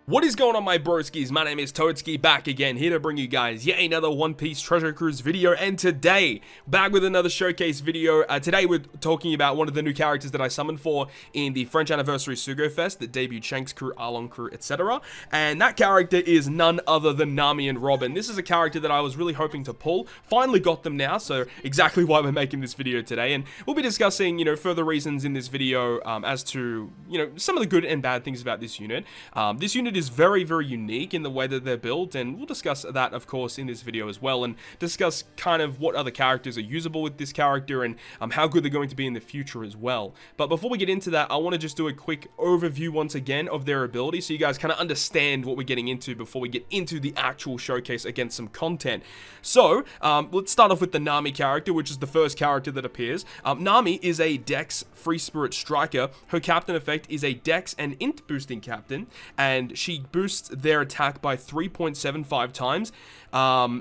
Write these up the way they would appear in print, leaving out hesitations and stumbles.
What is going on, my broskiis? My name is Toadskii, back again, here to bring you guys yet another One Piece Treasure Cruise video, and today, back with another showcase video. Today we're talking about one of the new characters that I summoned for in the French Anniversary Sugo Fest that debuted Shanks crew, Arlong crew, etc. And that character is none other than Nami and Robin. This is a character that I was really hoping to pull, finally got them now, so exactly why we're making this video today. And we'll be discussing, further reasons in this video as to, some of the good and bad things about this unit. This unit is very, very unique in the way that they're built, and we'll discuss that, of course, in this video as well, and discuss kind of what other characters are usable with this character, and how good they're going to be in the future as well. But before we get into that, I want to just do a quick overview once again of their ability, so you guys kind of understand what we're getting into before we get into the actual showcase against some content. So, let's start off with the Nami character, which is the first character that appears. Nami is a Dex Free Spirit Striker. Her captain effect is a Dex and Int boosting captain, and she boosts their attack by 3.75 times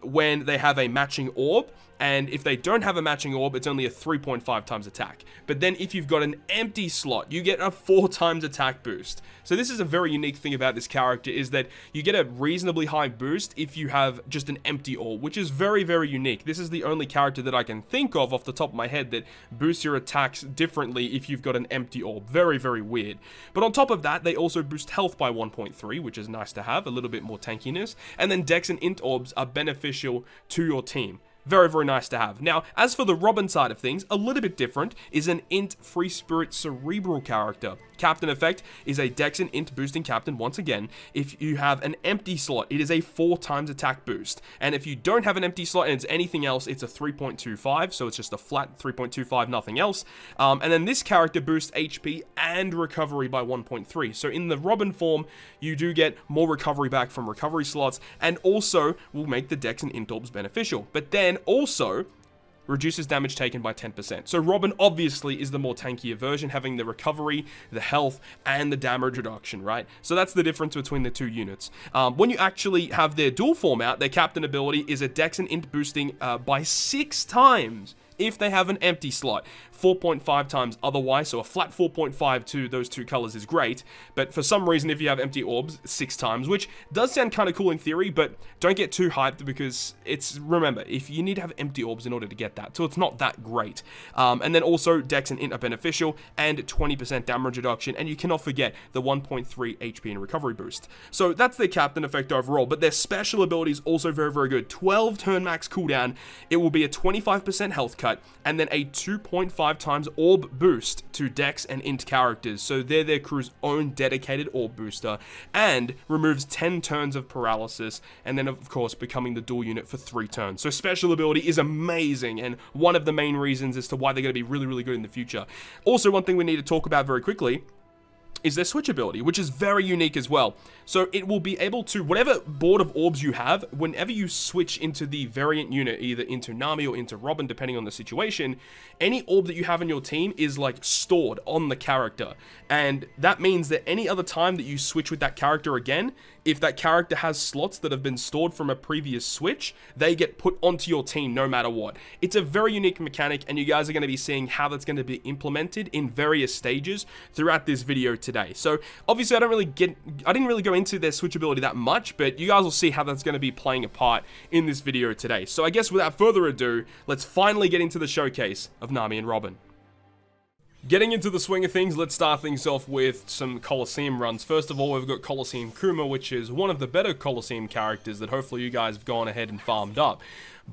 when they have a matching orb. And if they don't have a matching orb, it's only a 3.5 times attack. But then if you've got an empty slot, you get a 4 times attack boost. So this is a very unique thing about this character, is that you get a reasonably high boost if you have just an empty orb, which is very, very unique. This is the only character that I can think of off the top of my head that boosts your attacks differently if you've got an empty orb. Very, very weird. But on top of that, they also boost health by 1.3, which is nice to have, a little bit more tankiness. And then Dex and Int orbs are beneficial to your team. Very, very nice to have. Now, as for the Robin side of things, a little bit different, is an Int Free Spirit Cerebral character. Captain effect is a Dex and Int boosting captain once again. If you have an empty slot, it is a 4 times attack boost. And if you don't have an empty slot and it's anything else, it's a 3.25, so it's just a flat 3.25, nothing else. And then this character boosts HP and recovery by 1.3. So in the Robin form, you do get more recovery back from recovery slots, and also will make the Dex and Int orbs beneficial. But then also reduces damage taken by 10%. So Robin obviously is the more tankier version, having the recovery, the health, and the damage reduction, right? So that's the difference between the two units. When you actually have their dual form out, their captain ability is a Dex and Int boosting by 6 times if they have an empty slot, 4.5 times otherwise, so a flat 4.5 to those two colors is great, but for some reason if you have empty orbs, 6 times, which does sound kind of cool in theory, but don't get too hyped because remember, if you need to have empty orbs in order to get that, so it's not that great. And then also Dex and Int are beneficial, and 20% damage reduction, and you cannot forget the 1.3 HP and recovery boost. So that's their captain effect overall, but their special ability is also very, very good. 12 turn max cooldown, it will be a 25% health cut, and then a 2.5 times orb boost to Dex and Int characters. So they're their crew's own dedicated orb booster, and removes 10 turns of paralysis, and then of course becoming the dual unit for 3 turns. So special ability is amazing, and one of the main reasons as to why they're going to be really, really good in the future. Also, one thing we need to talk about very quickly is their switch ability, which is very unique as well. So it will be able to, whatever board of orbs you have, whenever you switch into the variant unit, either into Nami or into Robin, depending on the situation, any orb that you have in your team is like stored on the character. And that means that any other time that you switch with that character again, if that character has slots that have been stored from a previous switch, they get put onto your team no matter what. It's a very unique mechanic, and you guys are going to be seeing how that's going to be implemented in various stages throughout this video today. So obviously I didn't really go into their switch ability that much, but you guys will see how that's going to be playing a part in this video today. So I guess without further ado, let's finally get into the showcase of Nami and Robin. Getting into the swing of things, let's start things off with some Colosseum runs. First of all, we've got Colosseum Kuma, which is one of the better Colosseum characters that hopefully you guys have gone ahead and farmed up.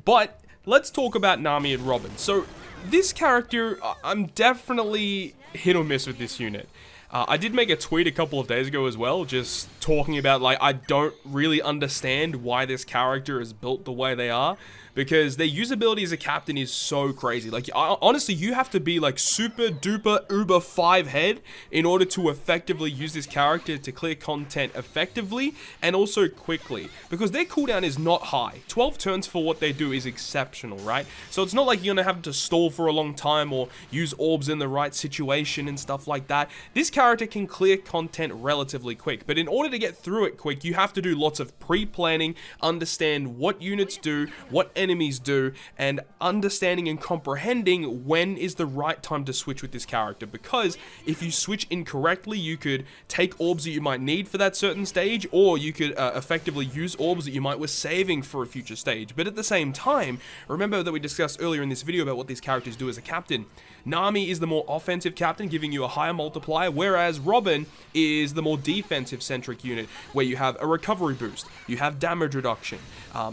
But let's talk about Nami and Robin. So this character, I'm definitely hit or miss with this unit. I did make a tweet a couple of days ago as well, just talking about, like, I don't really understand why this character is built the way they are, because their usability as a captain is so crazy. Like, honestly, you have to be like super duper uber 5 head in order to effectively use this character to clear content effectively and also quickly, because their cooldown is not high. 12 turns for what they do is exceptional, right? So it's not like you're gonna have to stall for a long time or use orbs in the right situation and stuff like that. This character can clear content relatively quick, but in order to get through it quick, you have to do lots of pre-planning, understand what units do, what enemies do, and understanding and comprehending when is the right time to switch with this character, because if you switch incorrectly, you could take orbs that you might need for that certain stage, or you could effectively use orbs that you might were saving for a future stage. But at the same time, remember that we discussed earlier in this video about what these characters do as a captain. Nami is the more offensive captain, giving you a higher multiplier, whereas Robin is the more defensive-centric unit, where you have a recovery boost, you have damage reduction,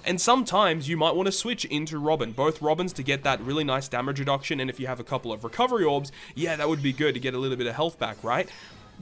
and sometimes you might want to switch into Robin, both Robins, to get that really nice damage reduction, and if you have a couple of recovery orbs, yeah, that would be good to get a little bit of health back, right?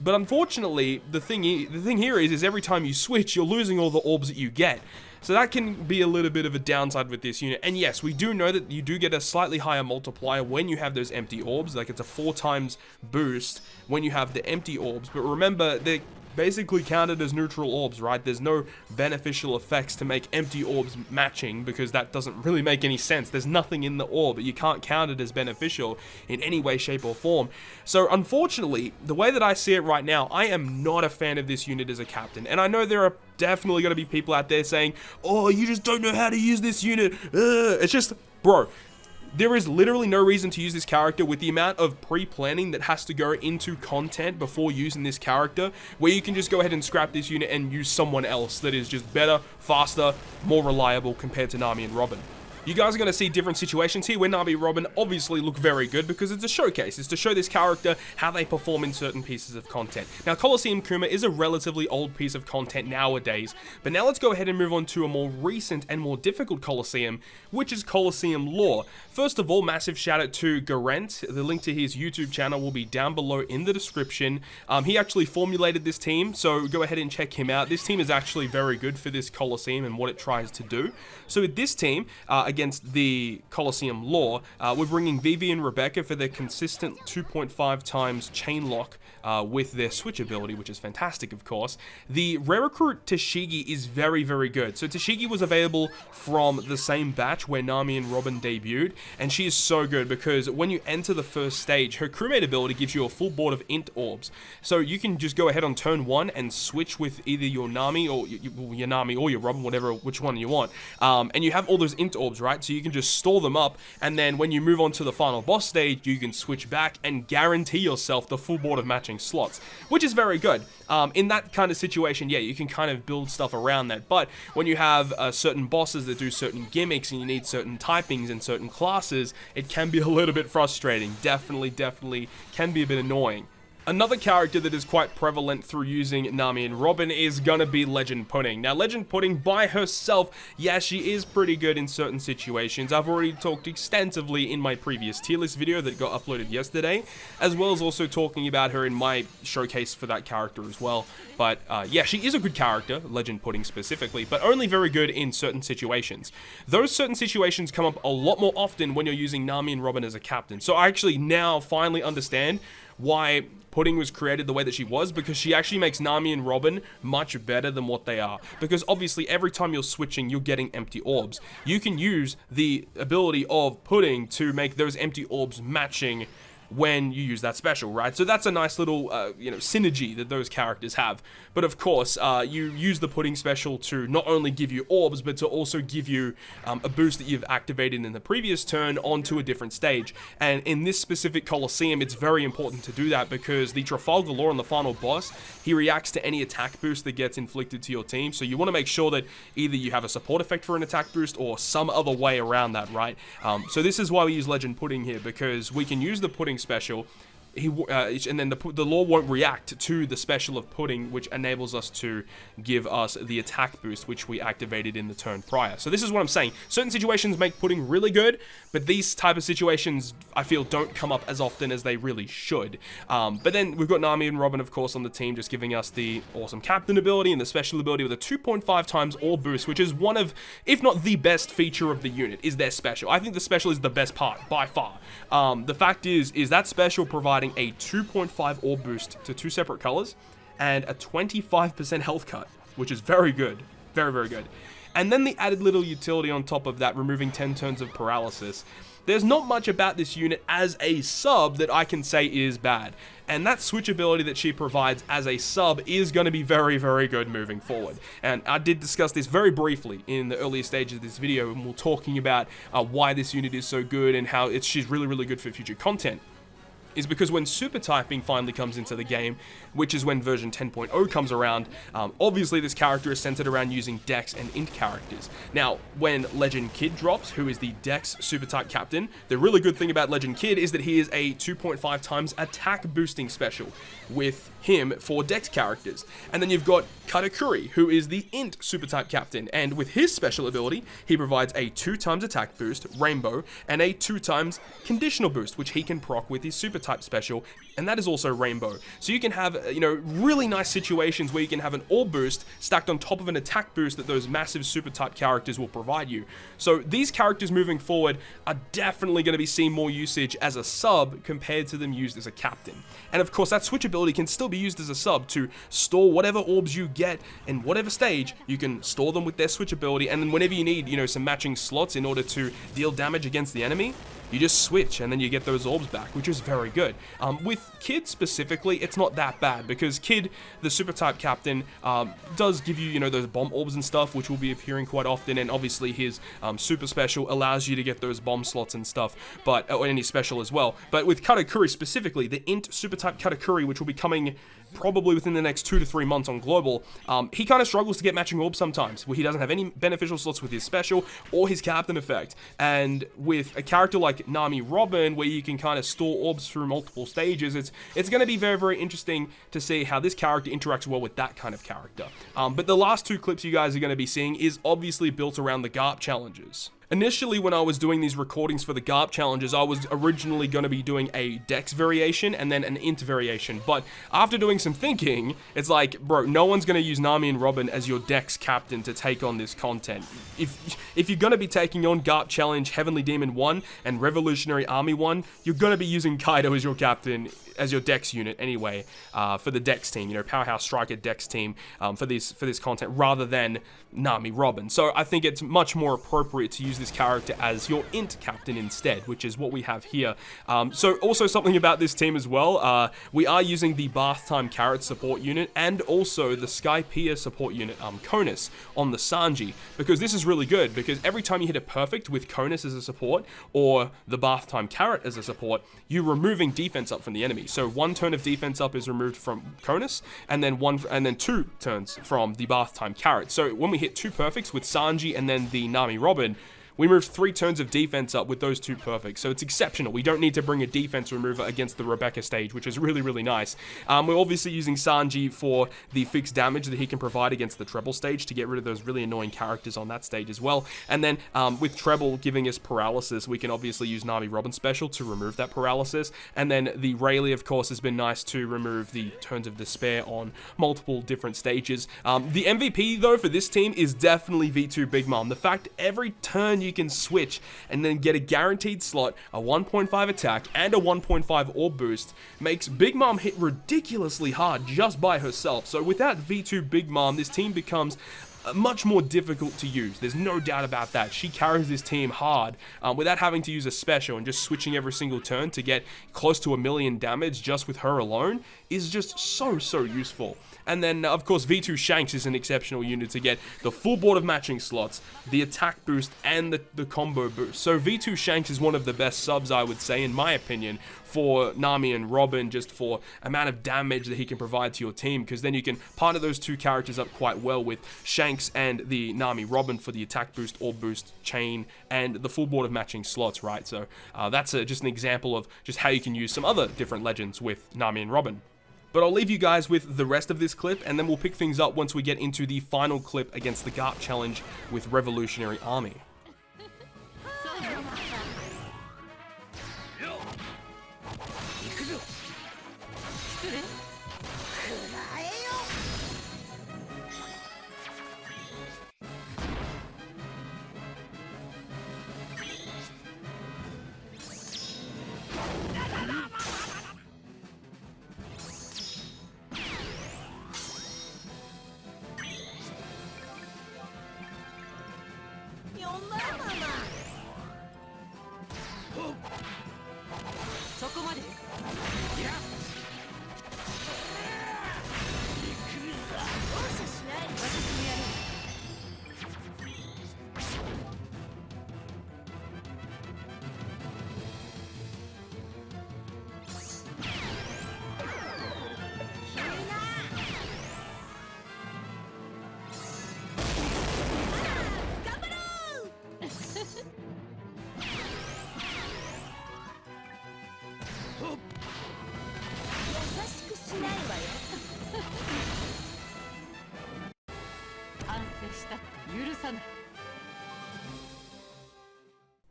But unfortunately, the thing here is every time you switch, you're losing all the orbs that you get. So that can be a little bit of a downside with this unit. And yes, we do know that you do get a slightly higher multiplier when you have those empty orbs. Like, it's a 4 times boost when you have the empty orbs. But remember, they're basically counted as neutral orbs, right? There's no beneficial effects to make empty orbs matching, because that doesn't really make any sense. There's nothing in the orb, but you can't count it as beneficial in any way, shape, or form. So unfortunately, the way that I see it right now, I am not a fan of this unit as a captain. And I know there are definitely going to be people out there saying, oh, you just don't know how to use this unit. It's just, bro, there is literally no reason to use this character with the amount of pre-planning that has to go into content before using this character, where you can just go ahead and scrap this unit and use someone else that is just better, faster, more reliable compared to Nami and Robin. You guys are going to see different situations here where Nami and Robin obviously look very good, because it's a showcase. It's to show this character how they perform in certain pieces of content. Now, Colosseum Kuma is a relatively old piece of content nowadays, but now let's go ahead and move on to a more recent and more difficult Colosseum, which is Colosseum Law. First of all, massive shout out to Garentz. The link to his YouTube channel will be down below in the description. He actually formulated this team, so go ahead and check him out. This team is actually very good for this Colosseum and what it tries to do. So with this team, against the Colosseum Law, we're bringing Vivi and Rebecca for their consistent 2.5 times chain lock with their switch ability, which is fantastic, of course. The rare recruit Toadskii is very, very good. So Toadskii was available from the same batch where Nami and Robin debuted, and she is so good because when you enter the first stage, her crewmate ability gives you a full board of int orbs. So you can just go ahead on turn 1 and switch with either your Nami or your Nami or your Robin, which one you want. And you have all those int orbs, right? So you can just store them up, and then when you move on to the final boss stage, you can switch back and guarantee yourself the full board of matching slots, which is very good. In that kind of situation, yeah, you can kind of build stuff around that, but when you have certain bosses that do certain gimmicks and you need certain typings and certain classes, it can be a little bit frustrating. Definitely can be a bit annoying. Another character that is quite prevalent through using Nami and Robin is gonna be Legend Pudding. Now, Legend Pudding by herself, yeah, she is pretty good in certain situations. I've already talked extensively in my previous tier list video that got uploaded yesterday, as well as also talking about her in my showcase for that character as well. But yeah, she is a good character, Legend Pudding specifically, but only very good in certain situations. Those certain situations come up a lot more often when you're using Nami and Robin as a captain. So I actually now finally understand why Pudding was created the way that she was, because she actually makes Nami and Robin much better than what they are. Because obviously every time you're switching, you're getting empty orbs. You can use the ability of Pudding to make those empty orbs matching when you use that special, right? So that's a nice little, synergy that those characters have. But of course, you use the Pudding special to not only give you orbs, but to also give you a boost that you've activated in the previous turn onto a different stage. And in this specific Colosseum, it's very important to do that, because the Trafalgar Law on the final boss, he reacts to any attack boost that gets inflicted to your team. So you want to make sure that either you have a support effect for an attack boost or some other way around that, right? So this is why we use Legend Pudding here, because we can use the Pudding special, and then the law won't react to the special of Pudding, which enables us to give us the attack boost, which we activated in the turn prior. So this is what I'm saying. Certain situations make Pudding really good, but these type of situations, I feel, don't come up as often as they really should. But then we've got Nami and Robin, of course, on the team, just giving us the awesome captain ability and the special ability with a 2.5 times orb boost, which is one of, if not the best feature of the unit, is their special. I think the special is the best part, by far. The fact is that special providing a 2.5 orb boost to 2 separate colors and a 25% health cut, which is very good. Very, very good. And then the added little utility on top of that, removing 10 turns of paralysis. there's not much about this unit as a sub that I can say is bad. And that switchability that she provides as a sub is going to be very, very good moving forward. And I did discuss this very briefly in the earlier stages of this video, and we're talking about why this unit is so good and how she's really, really good for future content. Is because when super typing finally comes into the game, which is when version 10.0 comes around, obviously this character is centered around using Dex and Int characters. Now, when Legend Kid drops, who is the Dex super type captain, the really good thing about Legend Kid is that he is a 2.5 times attack boosting special with him for Dex characters. And then you've got Katakuri, who is the Int super type captain, and with his special ability, he provides a 2 times attack boost, Rainbow, and a 2 times conditional boost, which he can proc with his super type special, and that is also Rainbow. So you can have, really nice situations where you can have an orb boost stacked on top of an attack boost that those massive super type characters will provide you. So these characters moving forward are definitely going to be seeing more usage as a sub compared to them used as a captain. And of course, that switchability can still be used as a sub to store whatever orbs you get in whatever stage. You can store them with their switchability, and then whenever you need, some matching slots in order to deal damage against the enemy, you just switch and then you get those orbs back, which is very good. With Kid specifically, it's not that bad because Kid, the super type captain, does give you, those bomb orbs and stuff, which will be appearing quite often, and obviously his super special allows you to get those bomb slots and stuff, or any special as well. But with Katakuri specifically, the Int super type Katakuri, which will be coming probably within the next 2 to 3 months on global, he kind of struggles to get matching orbs sometimes, where he doesn't have any beneficial slots with his special or his captain effect. And with a character like Nami Robin, where you can kind of store orbs through multiple stages, it's going to be very, very interesting to see how this character interacts well with that kind of character. But the last 2 clips you guys are going to be seeing is obviously built around the Garp challenges. Initially, when I was doing these recordings for the Garp challenges, I was originally going to be doing a Dex variation and then an Int variation. But after doing some thinking, it's like, bro, no one's going to use Nami and Robin as your Dex captain to take on this content. If you're going to be taking on Garp Challenge, Heavenly Demon 1, and Revolutionary Army 1, you're going to be using Kaido as your captain, as your Dex unit anyway, for the Dex team, Powerhouse Striker Dex team, for this content, rather than Nami Robin. So I think it's much more appropriate to use this character as your Int captain instead, which is what we have here. So also something about this team as well, we are using the Bath Time Carrot support unit and also the Skypiea support unit, Conus, on the Sanji, because this is really good, because every time you hit a perfect with Conus as a support, or the Bath Time Carrot as a support, you're removing defense up from the enemy. So 1 turn of defense up is removed from Conus, and then 2 turns from the Bath Time Carrot. So when we hit 2 perfects with Sanji and then the Nami Robin, we moved 3 turns of defense up with those 2 perfects, so it's exceptional. We don't need to bring a defense remover against the Rebecca stage, which is really, really nice. We're obviously using Sanji for the fixed damage that he can provide against the treble stage to get rid of those really annoying characters on that stage as well. And then with treble giving us paralysis, we can obviously use Nami Robin special to remove that paralysis. And then the Rayleigh, of course, has been nice to remove the turns of despair on multiple different stages. The MVP, though, for this team is definitely V2 Big Mom. The fact every turn you can switch and then get a guaranteed slot, a 1.5 attack, and a 1.5 orb boost makes Big Mom hit ridiculously hard just by herself. So without V2 Big Mom, this team becomes much more difficult to use. There's no doubt about that. She carries this team hard without having to use a special, and just switching every single turn to get close to 1 million damage just with her alone is just so useful. And then, of course, V2 Shanks is an exceptional unit to get the full board of matching slots, the attack boost, and the combo boost. So V2 Shanks is one of the best subs, I would say, in my opinion, for Nami and Robin, just for amount of damage that he can provide to your team, because then you can partner those 2 characters up quite well with Shanks and the Nami Robin for the attack boost, orb boost, chain, and the full board of matching slots, right? So that's just an example of just how you can use some other different legends with Nami and Robin. But I'll leave you guys with the rest of this clip, and then we'll pick things up once we get into the final clip against the Garp challenge with Revolutionary Army.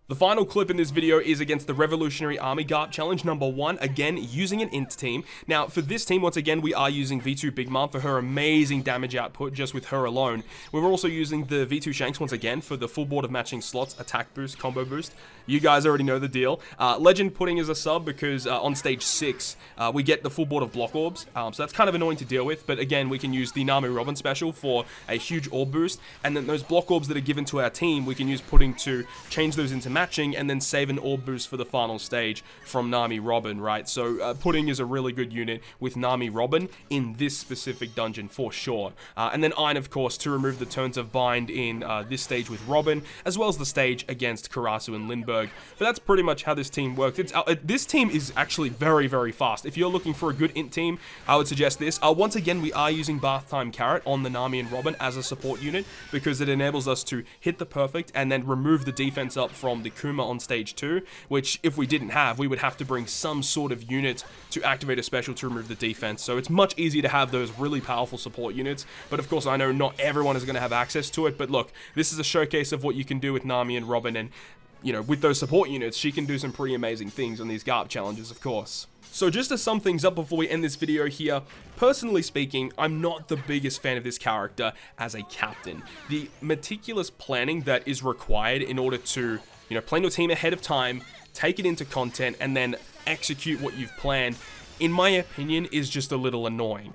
The final clip in this video is against the Revolutionary Army Garp Challenge number 1, again using an int team. Now for this team, once again, we are using V2 Big Mom for her amazing damage output just with her alone. We're also using the V2 Shanks once again for the full board of matching slots, attack boost, combo boost. You guys already know the deal. Legend Pudding is a sub because on stage 6, we get the full board of block orbs, so that's kind of annoying to deal with, but again, we can use the Nami Robin special for a huge orb boost, and then those block orbs that are given to our team, we can use Pudding to change those into matching and then save an orb boost for the final stage from Nami Robin, right? So Pudding is a really good unit with Nami Robin in this specific dungeon for sure. And then Ein, of course, to remove the turns of bind in this stage with Robin, as well as the stage against Karasu and Lindbergh. But that's pretty much how this team works. This team is actually very, very fast. If you're looking for a good int team, I would suggest this. Once again, we are using Bath Time Carrot on the Nami and Robin as a support unit because it enables us to hit the perfect and then remove the defense up from the Kuma on stage 2, which if we didn't have, we would have to bring some sort of unit to activate a special to remove the defense. So it's much easier to have those really powerful support units, but of course I know not everyone is going to have access to it, but look, this is a showcase of what you can do with Nami and Robin, and you know, with those support units, she can do some pretty amazing things on these Garp challenges, of course. So just to sum things up before we end this video here, personally speaking, I'm not the biggest fan of this character as a captain. The meticulous planning that is required in order to, you know, plan your team ahead of time, take it into content, and then execute what you've planned, in my opinion, is just a little annoying.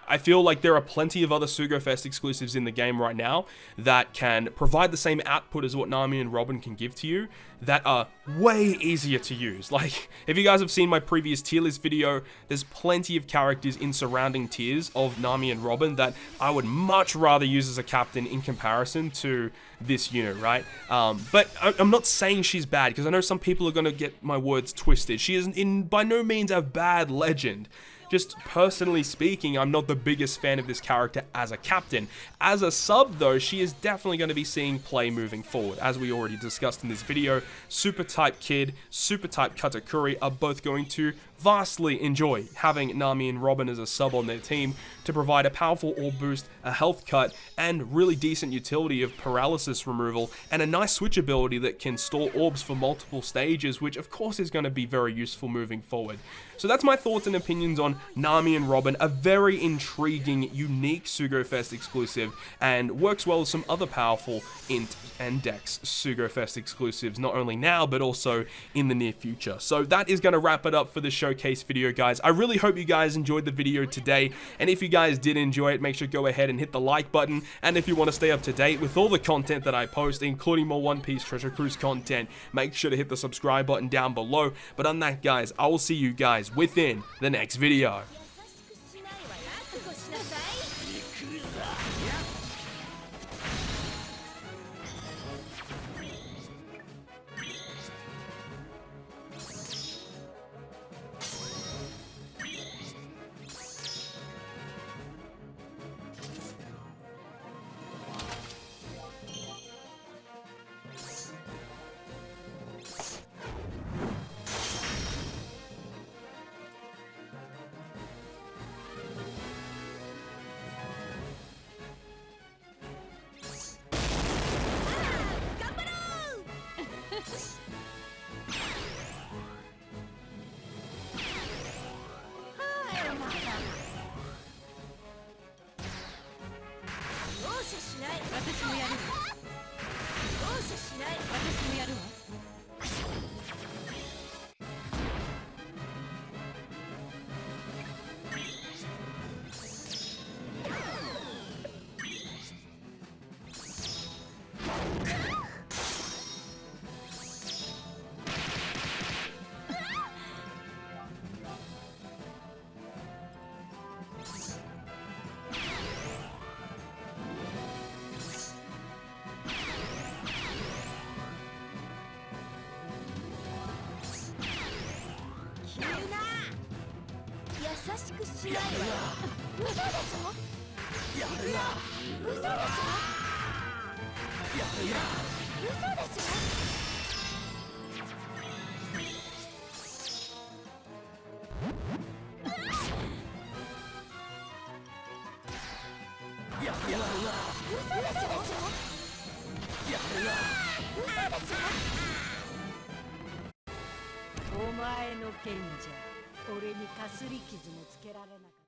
I feel like there are plenty of other Sugofest exclusives in the game right now that can provide the same output as what Nami and Robin can give to you that are way easier to use. Like, if you guys have seen my previous tier list video, there's plenty of characters in surrounding tiers of Nami and Robin that I would much rather use as a captain in comparison to this unit, right? But I'm not saying she's bad, because I know some people are going to get my words twisted. She is by no means a bad legend. Just personally speaking, I'm not the biggest fan of this character as a captain. As a sub though, she is definitely going to be seeing play moving forward. As we already discussed in this video, Super Type Kid, Super Type Katakuri are both going to vastly enjoy having Nami and Robin as a sub on their team to provide a powerful orb boost, a health cut, and really decent utility of paralysis removal, and a nice switch ability that can store orbs for multiple stages, which of course is going to be very useful moving forward. So that's my thoughts and opinions on Nami and Robin, a very intriguing, unique Sugofest exclusive, and works well with some other powerful int and dex Sugofest exclusives, not only now, but also in the near future. So that is going to wrap it up for the showcase video, guys. I really hope you guys enjoyed the video today, and if you guys did enjoy it, make sure to go ahead and hit the like button, and if you want to stay up to date with all the content that I post, including more One Piece Treasure Cruise content, make sure to hit the subscribe button down below. But on that, guys, I will see you guys within the next video. Yeah. やるな。お前の剣じゃ俺にかすり傷もつけられなかった。